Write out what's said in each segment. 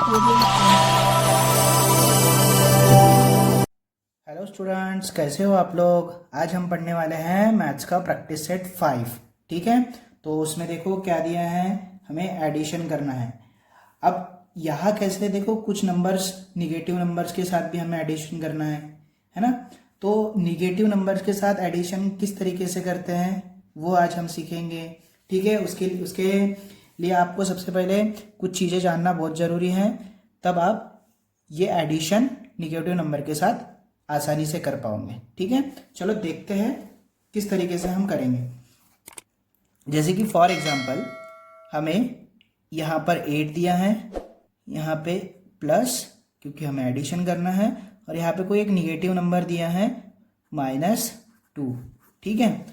Hello students, कैसे हो आप लोग। आज हम पढ़ने वाले हैं मैथ्स का प्रैक्टिस सेट 5। ठीक है, तो उसमें देखो क्या दिया है, हमें एडिशन करना है। अब यहाँ कैसे देखो, कुछ नंबर्स निगेटिव नंबर्स के साथ भी हमें एडिशन करना है ना। तो निगेटिव नंबर्स के साथ एडिशन किस तरीके से करते हैं वो आज हम सीखेंगे। ठीक है, उसके लिए आपको सबसे पहले कुछ चीज़ें जानना बहुत ज़रूरी है, तब आप ये एडिशन निगेटिव नंबर के साथ आसानी से कर पाओगे। ठीक है, चलो देखते हैं किस तरीके से हम करेंगे। जैसे कि फॉर एग्जांपल हमें यहाँ पर 8 दिया है, यहाँ पे प्लस, क्योंकि हमें एडिशन करना है, और यहाँ पे कोई एक निगेटिव नंबर दिया है -2। ठीक है,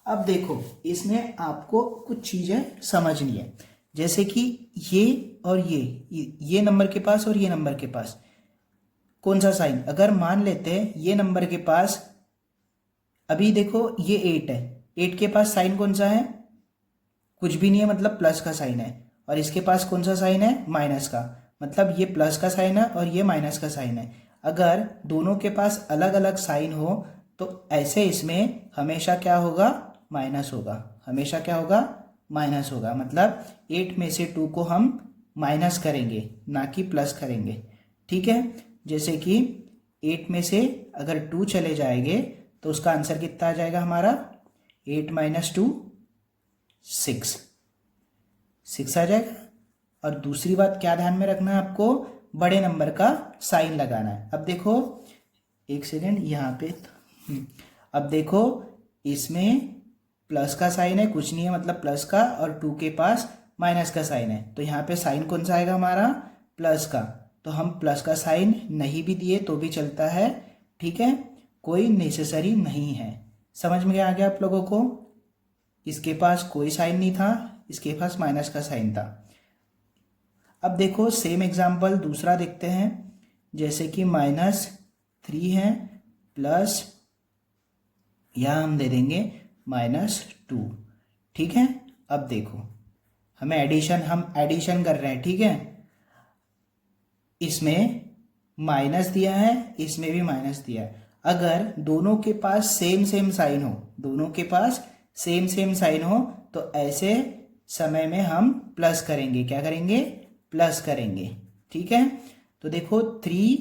अब देखो इसमें आपको कुछ चीज़ें समझनी है। जैसे कि ये और ये नंबर के पास और ये नंबर के पास कौन सा साइन, अगर मान लेते हैं ये नंबर के पास, अभी देखो ये 8 है, 8 के पास साइन कौन सा है, कुछ भी नहीं है, मतलब प्लस का साइन है। और इसके पास कौन सा साइन है, माइनस का, मतलब ये प्लस का साइन है और ये माइनस का साइन है। अगर दोनों के पास अलग अलग साइन हो तो ऐसे इसमें हमेशा क्या होगा, माइनस होगा। हमेशा क्या होगा, माइनस होगा। मतलब 8 में से 2 को हम माइनस करेंगे, ना कि प्लस करेंगे। ठीक है, जैसे कि 8 में से अगर 2 चले जाएंगे तो उसका आंसर कितना आ जाएगा हमारा, 8 - 2 6 आ जाएगा। और दूसरी बात क्या ध्यान में रखना है आपको, बड़े नंबर का साइन लगाना है। अब देखो एक सेकेंड यहाँ पे, अब देखो इसमें प्लस का साइन है, कुछ नहीं है मतलब प्लस का, और 2 के पास माइनस का साइन है, तो यहाँ पे साइन कौन सा आएगा हमारा, प्लस का। तो हम प्लस का साइन नहीं भी दिए तो भी चलता है। ठीक है, कोई नेसेसरी नहीं है। समझ में आ गया आप लोगों को। इसके पास कोई साइन नहीं था, इसके पास माइनस का साइन था। अब देखो सेम एग्जाम्पल दूसरा देखते हैं। जैसे कि -3 है, प्लस यहाँ हम दे देंगे -2। ठीक है, अब देखो हम एडिशन कर रहे हैं। ठीक है, इसमें माइनस दिया है, इसमें भी माइनस दिया है। अगर दोनों के पास सेम सेम साइन हो, दोनों के पास सेम सेम साइन हो, तो ऐसे समय में हम प्लस करेंगे। क्या करेंगे, प्लस करेंगे। ठीक है, तो देखो 3,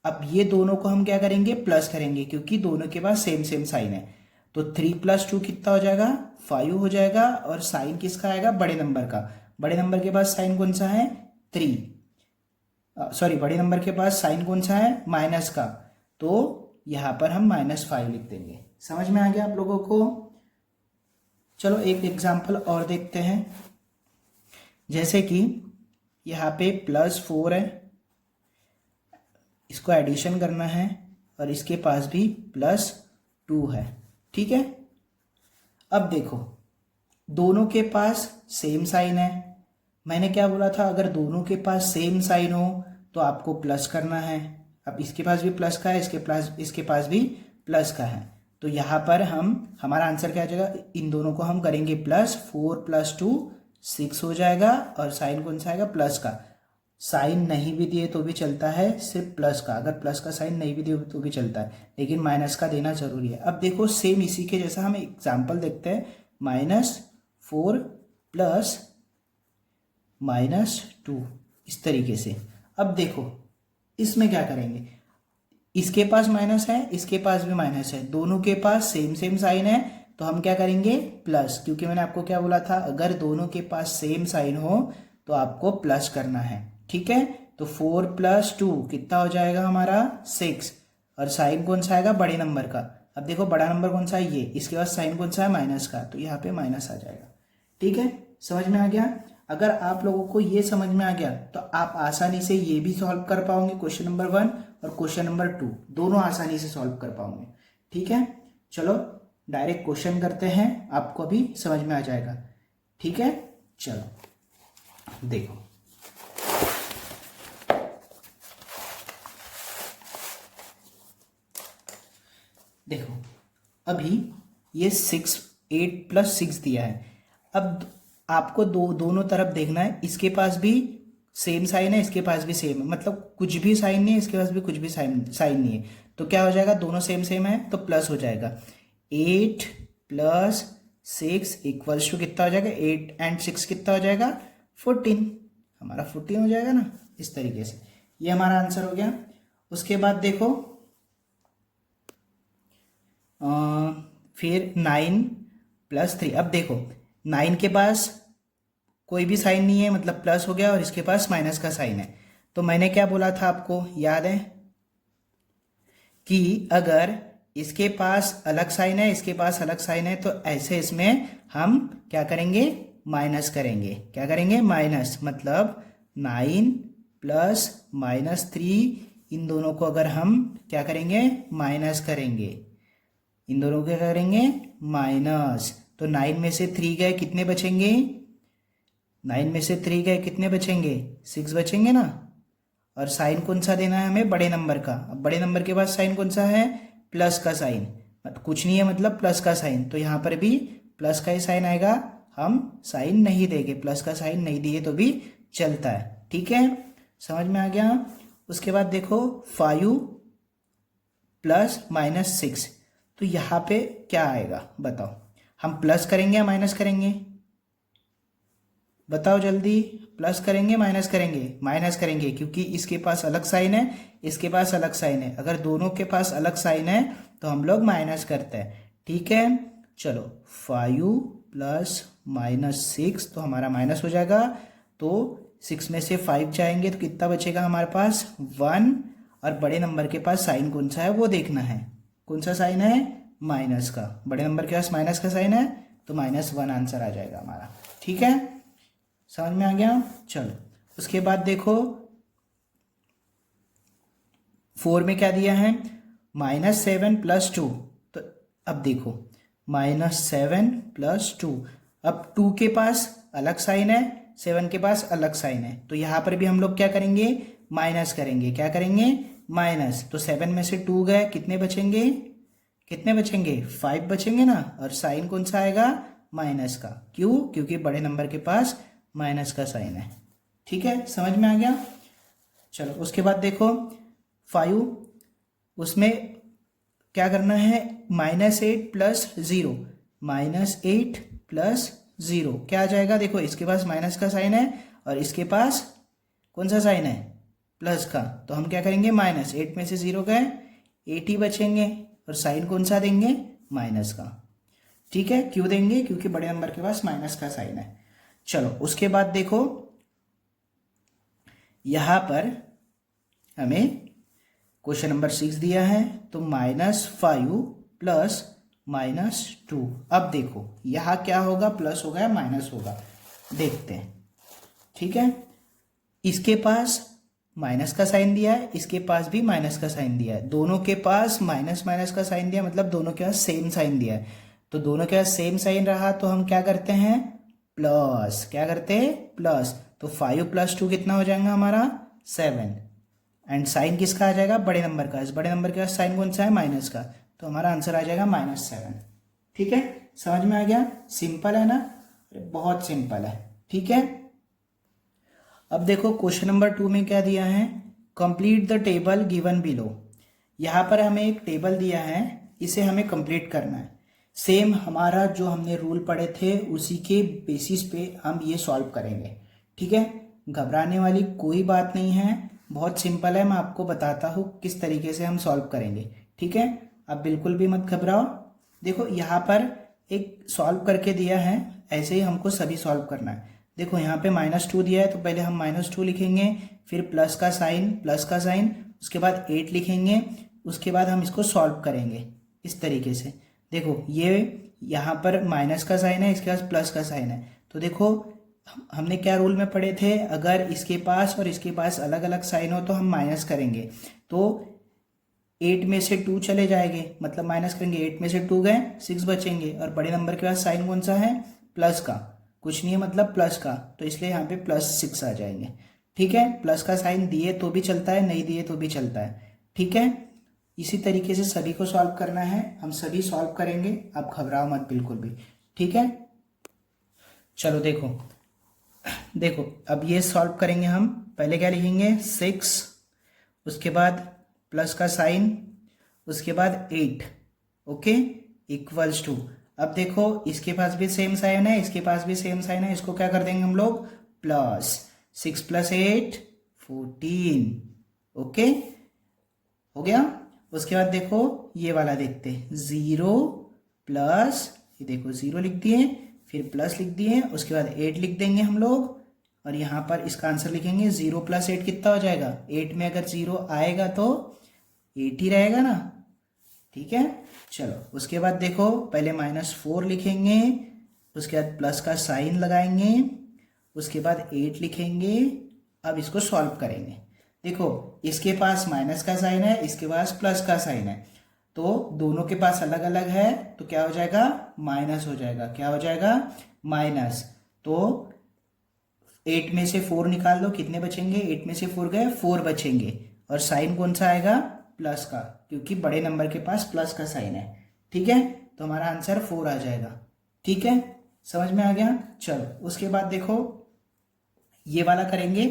अब ये दोनों को हम क्या करेंगे, प्लस करेंगे, क्योंकि दोनों के पास सेम सेम साइन है। तो 3 + 2 कितना हो जाएगा, 5 हो जाएगा। और साइन किसका आएगा, बड़े नंबर का। बड़े नंबर के पास साइन कौन सा है, 3, सॉरी बड़े नंबर के पास साइन कौन सा है, माइनस का। तो यहां पर हम -5 लिख देंगे। समझ में आ गया आप लोगों को। चलो एक एग्जांपल और देखते हैं। जैसे कि यहाँ पे +4 है, इसको एडिशन करना है, और इसके पास भी +2 है। ठीक है, अब देखो दोनों के पास सेम साइन है। मैंने क्या बोला था, अगर दोनों के पास सेम साइन हो तो आपको प्लस करना है। अब इसके पास भी प्लस का है, इसके पास भी प्लस का है, तो यहाँ पर हमारा आंसर क्या आ जाएगा, इन दोनों को हम करेंगे प्लस। 4 + 2 6 हो जाएगा, और साइन कौन सा आएगा, प्लस का। साइन नहीं भी दिए तो भी चलता है, सिर्फ प्लस का। अगर प्लस का साइन नहीं भी दिए तो भी चलता है, लेकिन माइनस का देना जरूरी है। अब देखो सेम इसी के जैसा हम एग्जाम्पल देखते हैं। -4 + -2, इस तरीके से। अब देखो इसमें क्या करेंगे, इसके पास माइनस है, इसके पास भी माइनस है, दोनों के पास सेम सेम साइन है, तो हम क्या करेंगे, प्लस। क्योंकि मैंने आपको क्या बोला था, अगर दोनों के पास सेम साइन हो तो आपको प्लस करना है। ठीक है, तो 4 + 2 कितना हो जाएगा हमारा, 6। और साइन कौन सा आएगा, बड़े नंबर का। अब देखो बड़ा नंबर कौन सा है, ये, इसके पास साइन कौन सा है, माइनस का, तो यहाँ पे माइनस आ जाएगा। ठीक है, समझ में आ गया। अगर आप लोगों को ये समझ में आ गया तो आप आसानी से ये भी सॉल्व कर पाओगे, क्वेश्चन नंबर 1 और क्वेश्चन नंबर 2 दोनों आसानी से सॉल्व कर पाओगे। ठीक है, चलो डायरेक्ट क्वेश्चन करते हैं, आपको भी समझ में आ जाएगा। ठीक है, चलो देखो। देखो अभी ये 8 + 6 दिया है। अब आपको दोनों तरफ देखना है, इसके पास भी सेम साइन है, इसके पास भी सेम है, मतलब कुछ भी साइन नहीं है, इसके पास भी कुछ भी साइन साइन नहीं है, तो क्या हो जाएगा, दोनों सेम सेम है तो प्लस हो जाएगा। 8 प्लस 6 इक्वल्स टू कितना हो जाएगा, 8 एंड 6 कितना हो जाएगा, 14, हमारा 14 हो जाएगा ना। इस तरीके से ये हमारा आंसर हो गया। उसके बाद देखो फिर 9 प्लस 3। अब देखो 9 के पास कोई भी साइन नहीं है, मतलब प्लस हो गया, और इसके पास माइनस का साइन है। तो मैंने क्या बोला था आपको याद है कि अगर इसके पास अलग साइन है, इसके पास अलग साइन है, तो ऐसे इसमें हम क्या करेंगे, माइनस करेंगे। क्या करेंगे, माइनस, मतलब 9 प्लस -3, इन दोनों को अगर हम क्या करेंगे, माइनस करेंगे, इन दोनों को क्या करेंगे, माइनस। तो 9 में से 3 गए, कितने बचेंगे, 9 में से 3 गए, कितने बचेंगे, 6 बचेंगे ना। और साइन कौन सा देना है हमें, बड़े नंबर का। अब बड़े नंबर के बाद साइन कौन सा है, प्लस का साइन, कुछ नहीं है मतलब प्लस का साइन, तो यहाँ पर भी प्लस का ही साइन आएगा, हम साइन नहीं देंगे, प्लस का साइन नहीं दिए तो भी चलता है। ठीक है, समझ में आ गया। उसके बाद देखो 5 प्लस -6, तो यहाँ पे क्या आएगा बताओ, हम प्लस करेंगे या माइनस करेंगे, बताओ जल्दी, प्लस करेंगे माइनस करेंगे, माइनस करेंगे, क्योंकि इसके पास अलग साइन है, इसके पास अलग साइन है। अगर दोनों के पास अलग साइन है तो हम लोग माइनस करते हैं। ठीक है, चलो 5 प्लस -6, तो हमारा माइनस हो जाएगा। तो 6 में से 5 जाएंगे तो कितना बचेगा हमारे पास, 1, और बड़े नंबर के पास साइन कौन सा है वो देखना है। कौन सा साइन है, माइनस का, बड़े नंबर के पास माइनस का साइन है, तो -1 आंसर आ जाएगा हमारा। ठीक है, समझ में आ गया। चलो उसके बाद देखो 4 में क्या दिया है, -7 प्लस 2। तो अब देखो -7 प्लस 2, अब 2 के पास अलग साइन है, 7 के पास अलग साइन है, तो यहां पर भी हम लोग क्या करेंगे, माइनस करेंगे। क्या करेंगे, माइनस। तो 7 में से 2 गए, कितने बचेंगे, कितने बचेंगे, 5 बचेंगे ना। और साइन कौन सा आएगा, माइनस का। क्यों, क्योंकि बड़े नंबर के पास माइनस का साइन है। ठीक है, समझ में आ गया। चलो उसके बाद देखो 5, उसमें क्या करना है, -8 प्लस 0, -8 प्लस 0 क्या आ जाएगा, देखो इसके पास माइनस का साइन है और इसके पास कौन सा साइन है, प्लस का। तो हम क्या करेंगे, -8 में से 0 गए, 8 ही बचेंगे, और साइन कौन सा देंगे, माइनस का। ठीक है, क्यों देंगे, क्योंकि बड़े नंबर के पास माइनस का साइन है। चलो उसके बाद देखो यहां पर हमें क्वेश्चन नंबर 6 दिया है, तो -5 प्लस -2। अब देखो यहां क्या होगा, प्लस होगा या माइनस होगा, देखते हैं। ठीक है, इसके पास माइनस का साइन दिया है, इसके पास भी माइनस का साइन दिया है, दोनों के पास माइनस माइनस का साइन दिया, मतलब दोनों के पास सेम साइन दिया है। तो दोनों के पास सेम साइन रहा तो हम क्या करते हैं, प्लस। क्या करते हैं, प्लस। तो 5 प्लस 2 कितना हो जाएगा हमारा, 7, एंड साइन किसका आ जाएगा, बड़े नंबर का। इस बड़े नंबर के पास साइन कौन सा है, माइनस का, तो हमारा आंसर आ जाएगा -7। ठीक है, समझ में आ गया, सिंपल है ना, बहुत सिंपल है। ठीक है, अब देखो क्वेश्चन नंबर 2 में क्या दिया है, complete the table given below. यहां पर हमें एक टेबल दिया है, इसे हमें कंप्लीट करना है। सेम हमारा जो हमने रूल पढ़े थे उसी के बेसिस पे हम ये सॉल्व करेंगे। ठीक है, घबराने वाली कोई बात नहीं है, बहुत सिंपल है। मैं आपको बताता हूँ किस तरीके से हम सॉल्व करेंगे। ठीक है, आप बिल्कुल भी मत घबराओ। देखो यहाँ पर एक सॉल्व करके दिया है, ऐसे ही हमको सभी सॉल्व करना है। देखो यहाँ पे -2 दिया है, तो पहले हम -2 लिखेंगे, फिर प्लस का साइन, उसके बाद 8 लिखेंगे, उसके बाद हम इसको सॉल्व करेंगे इस तरीके से। देखो ये यहाँ पर माइनस का साइन है, इसके पास प्लस का साइन है, तो देखो हमने क्या रूल में पढ़े थे, अगर इसके पास और इसके पास अलग अलग साइन हो तो हम माइनस करेंगे। तो 8 में से 2 चले जाएंगे, मतलब माइनस करेंगे, 8 में से 2 गए, 6 बचेंगे, और बड़े नंबर के पास साइन कौन सा है, प्लस का, कुछ नहीं है मतलब प्लस का, तो इसलिए यहाँ पे +6 आ जाएंगे। ठीक है, प्लस का साइन दिए तो भी चलता है, नहीं दिए तो भी चलता है। ठीक है, इसी तरीके से सभी को सॉल्व करना है, हम सभी सॉल्व करेंगे, आप घबराओ मत बिल्कुल भी। ठीक है, चलो देखो देखो अब ये सॉल्व करेंगे हम। पहले क्या लिखेंगे 6, उसके बाद प्लस का साइन, उसके बाद 8, ओके, इक्वल्स टू। अब देखो इसके पास भी सेम साइन है, इसके पास भी सेम साइन है, इसको क्या कर देंगे हम लोग प्लस। 6 + 8 14, ओके हो गया। उसके बाद देखो ये वाला देखते हैं 0 प्लस, ये देखो 0 लिख दिए, फिर प्लस लिख दिए, उसके बाद 8 लिख देंगे हम लोग, और यहाँ पर इसका आंसर लिखेंगे 0 + 8 कितना हो जाएगा। 8 में अगर 0 आएगा तो 8 ही रहेगा ना, ठीक है। चलो उसके बाद देखो पहले -4 लिखेंगे, उसके बाद प्लस का साइन लगाएंगे, उसके बाद 8 लिखेंगे। अब इसको सॉल्व करेंगे। देखो इसके पास माइनस का साइन है, इसके पास प्लस का साइन है, तो दोनों के पास अलग अलग है, तो क्या हो जाएगा माइनस हो जाएगा। क्या हो जाएगा माइनस। तो 8 में से 4 निकाल दो, कितने बचेंगे, 8 में से 4 गए, 4 बचेंगे, और साइन कौन सा आएगा प्लस का, क्योंकि बड़े नंबर के पास प्लस का साइन है, ठीक है। तो हमारा आंसर 4 आ जाएगा, ठीक है, समझ में आ गया। चलो उसके बाद देखो ये वाला करेंगे।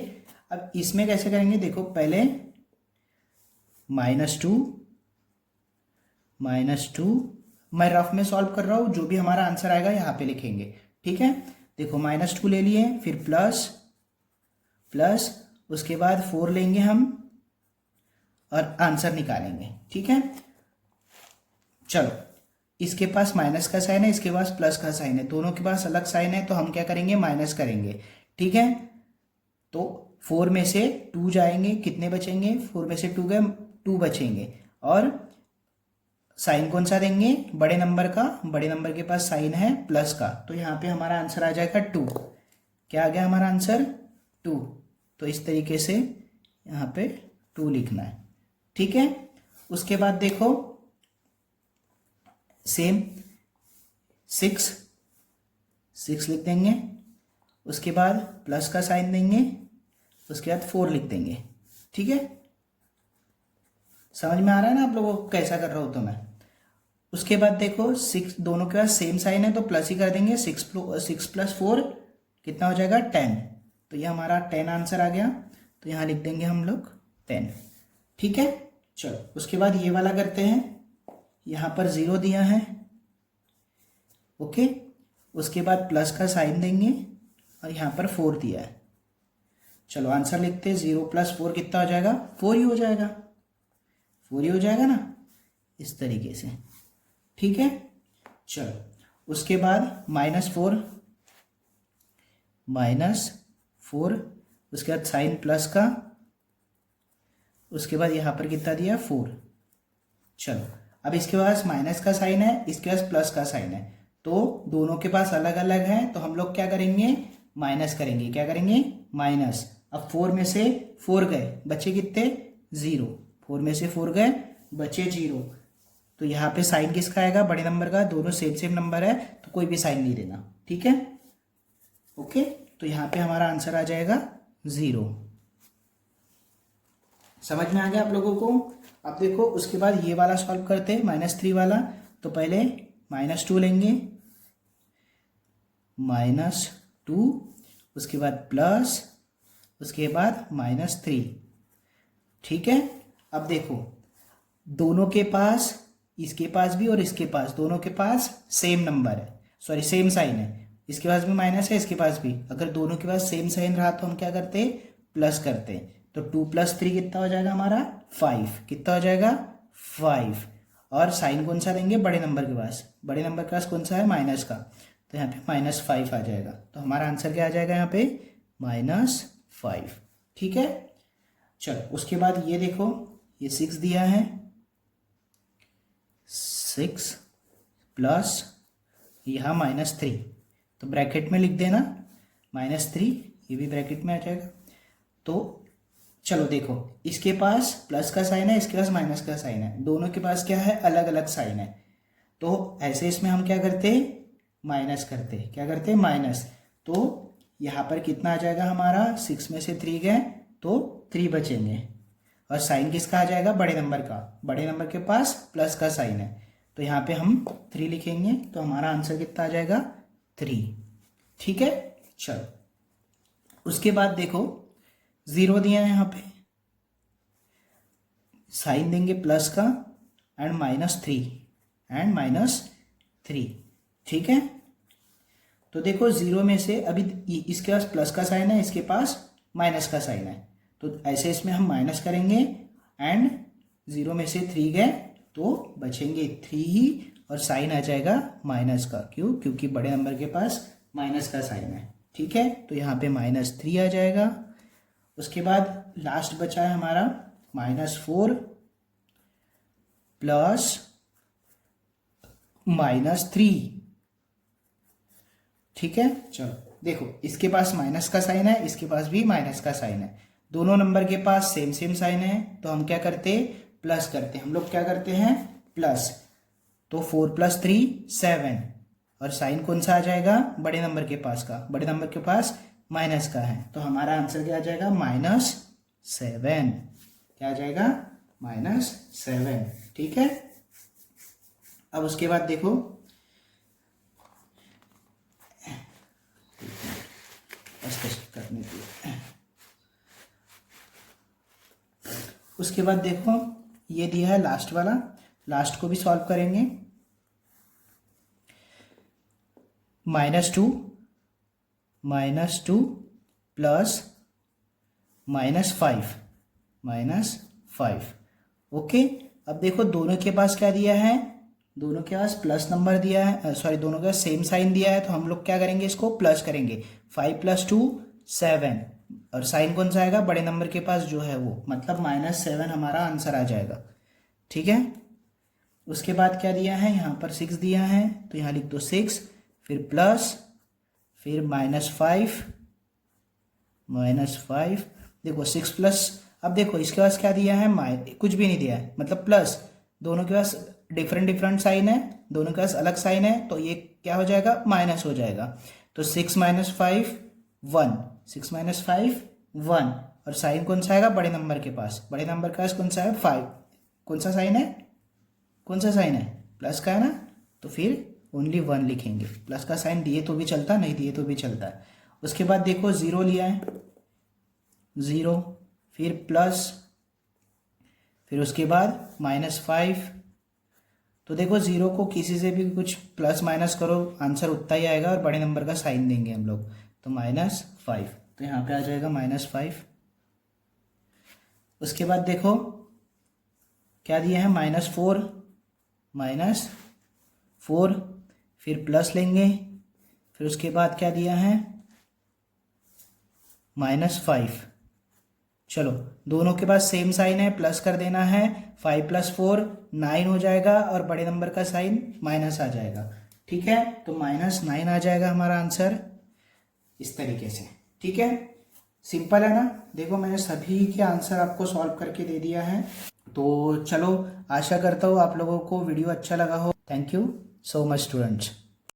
अब इसमें कैसे करेंगे, देखो पहले -2 मैं रफ में सॉल्व कर रहा हूं, जो भी हमारा आंसर आएगा यहाँ पे लिखेंगे, ठीक है। देखो -2 ले लिए, फिर प्लस उसके बाद 4 लेंगे हम और आंसर निकालेंगे, ठीक है। चलो इसके पास माइनस का साइन है, इसके पास प्लस का साइन है, दोनों के पास अलग साइन है, तो हम क्या करेंगे माइनस करेंगे, ठीक है। तो 4 में से 2 जाएंगे, कितने बचेंगे, 4 में से 2 गए, 2 बचेंगे, और साइन कौन सा देंगे बड़े नंबर का, बड़े नंबर के पास साइन है प्लस का, तो यहाँ पे हमारा आंसर आ जाएगा 2। क्या आ गया हमारा आंसर 2। तो इस तरीके से यहाँ पे 2 लिखना है, ठीक है। उसके बाद देखो सेम 6 लिख देंगे, उसके बाद प्लस का साइन देंगे, उसके बाद 4 लिख देंगे, ठीक है। समझ में आ रहा है ना आप लोगों को कैसा कर रहा हूं तो मैं। उसके बाद देखो 6, दोनों के पास सेम साइन है तो प्लस ही कर देंगे। 6 + 4 कितना हो जाएगा 10, तो ये हमारा 10 आंसर आ गया, तो यहाँ लिख देंगे हम लोग 10, ठीक है। चलो उसके बाद ये वाला करते हैं, यहाँ पर 0 दिया है, ओके, उसके बाद प्लस का साइन देंगे और यहाँ पर 4 दिया है। चलो आंसर लिखते हैं, 0 + 4 कितना हो जाएगा 4 ही हो जाएगा, 4 ही हो जाएगा ना, इस तरीके से, ठीक है। चलो उसके बाद -4 उसके बाद साइन प्लस का, उसके बाद यहाँ पर कितना दिया 4। चलो अब इसके पास माइनस का साइन है, इसके पास प्लस का साइन है, तो दोनों के पास अलग अलग है, तो हम लोग क्या करेंगे माइनस करेंगे। क्या करेंगे माइनस। अब 4 में से 4 गए, बचे कितने 0, 4 में से 4 गए, बचे 0, तो यहाँ पे साइन किसका आएगा बड़े नंबर का, दोनों सेम नंबर है तो कोई भी साइन नहीं देना, ठीक है, ओके। तो यहाँ पे हमारा आंसर आ जाएगा 0। समझ में आ गया आप लोगों को। अब देखो उसके बाद ये वाला सॉल्व करते हैं -3 वाला। तो पहले -2 लेंगे, -2 उसके बाद प्लस, उसके बाद -3, ठीक है। अब देखो दोनों के पास, इसके पास भी और इसके पास, दोनों के पास सेम नंबर है, सॉरी सेम साइन है, इसके पास भी माइनस है, इसके पास भी। अगर दोनों के पास सेम साइन रहा तो हम क्या करते प्लस करते। तो 2 + 3 कितना हो जाएगा हमारा 5, कितना हो जाएगा 5, और साइन कौन सा देंगे बड़े नंबर के पास, बड़े नंबर के पास कौन सा है माइनस का, तो यहाँ पे -5 आ जाएगा। तो हमारा आंसर क्या आ जाएगा यहाँ पे -5, ठीक है। चलो उसके बाद ये देखो ये 6 दिया है, 6 प्लस यहाँ -3, तो ब्रैकेट में लिख देना -3, ये भी ब्रैकेट में आ जाएगा। तो चलो देखो इसके पास प्लस का साइन है, इसके पास माइनस का साइन है, दोनों के पास क्या है अलग अलग साइन है, तो ऐसे इसमें हम क्या करते माइनस करते, क्या करते माइनस। तो यहाँ पर कितना आ जाएगा हमारा 6 में से 3 गए तो 3 बचेंगे, और साइन किसका आ जाएगा बड़े नंबर का, बड़े नंबर के पास प्लस का साइन है, तो यहाँ पे हम 3 लिखेंगे, तो हमारा आंसर कितना आ जाएगा 3, ठीक है। चलो उसके बाद देखो 0 दिया है यहाँ पे, साइन देंगे प्लस का एंड -3 ठीक है। तो देखो 0 में से अभी इसके पास प्लस का साइन है, इसके पास माइनस का साइन है, तो ऐसे इसमें हम माइनस करेंगे एंड 0 में से 3 गए तो बचेंगे 3 ही, और साइन आ जाएगा माइनस का। क्यों? क्योंकि बड़े नंबर के पास माइनस का साइन है। ठीक है, तो यहाँ पे -3 आ जाएगा। उसके बाद लास्ट बचा है हमारा -4 प्लस -3। ठीक है, चलो देखो इसके पास माइनस का साइन है, इसके पास भी माइनस का साइन है, दोनों नंबर के पास सेम सेम साइन है, तो हम क्या करते, प्लस करते। हम लोग क्या करते हैं, प्लस। तो 4 + 3 7, और साइन कौन सा आ जाएगा, बड़े नंबर के पास का, बड़े नंबर के पास माइनस का है, तो हमारा आंसर क्या आ जाएगा, -7। क्या आ जाएगा, -7। ठीक है, अब उसके बाद देखो करने के लिए, उसके बाद देखो ये दिया है लास्ट वाला, लास्ट को भी सॉल्व करेंगे। -2 प्लस -5 ओके। अब देखो दोनों के पास क्या दिया है, दोनों के पास प्लस नंबर दिया है, सॉरी दोनों के पास सेम साइन दिया है, तो हम लोग क्या करेंगे, इसको प्लस करेंगे। 5 + 2 7, और साइन कौन सा आएगा, बड़े नंबर के पास जो है वो, मतलब -7 हमारा आंसर आ जाएगा। ठीक है, उसके बाद क्या दिया है, यहाँ पर 6 दिया है, तो यहाँ लिख दो 6, फिर प्लस, फिर -5 देखो 6 प्लस, अब देखो इसके पास क्या दिया है, कुछ भी नहीं दिया है, मतलब प्लस, दोनों के पास डिफरेंट साइन है, दोनों के पास अलग साइन है, तो ये क्या हो जाएगा, माइनस हो जाएगा। तो 6 - 5 1, 6 - 5 1, और साइन कौन सा आएगा, बड़े नंबर के पास, बड़े नंबर के पास कौन सा है, 5, कौन सा साइन है, कौन सा साइन है, प्लस का है ना, तो फिर ओनली 1 लिखेंगे। प्लस का साइन दिए तो भी चलता, नहीं दिए तो भी चलता है। उसके बाद देखो 0 लिया है, 0, फिर प्लस, फिर उसके बाद -5, तो देखो 0 को किसी से भी कुछ प्लस माइनस करो, आंसर उतना ही आएगा, और बड़े नंबर का साइन देंगे हम लोग, तो -5, तो यहाँ पे आ जाएगा -5। उसके बाद देखो क्या दिया है, -4, फिर प्लस लेंगे, फिर उसके बाद क्या दिया है, -5। चलो दोनों के पास सेम साइन है, प्लस कर देना है, 5 + 4 9 हो जाएगा, और बड़े नंबर का साइन माइनस आ जाएगा। ठीक है, तो -9 आ जाएगा हमारा आंसर, इस तरीके से। ठीक है, सिंपल है ना। देखो मैंने सभी के आंसर आपको सॉल्व करके दे दिया है। तो चलो, आशा करता हूँ आप लोगों को वीडियो अच्छा लगा हो। Thank you so much students.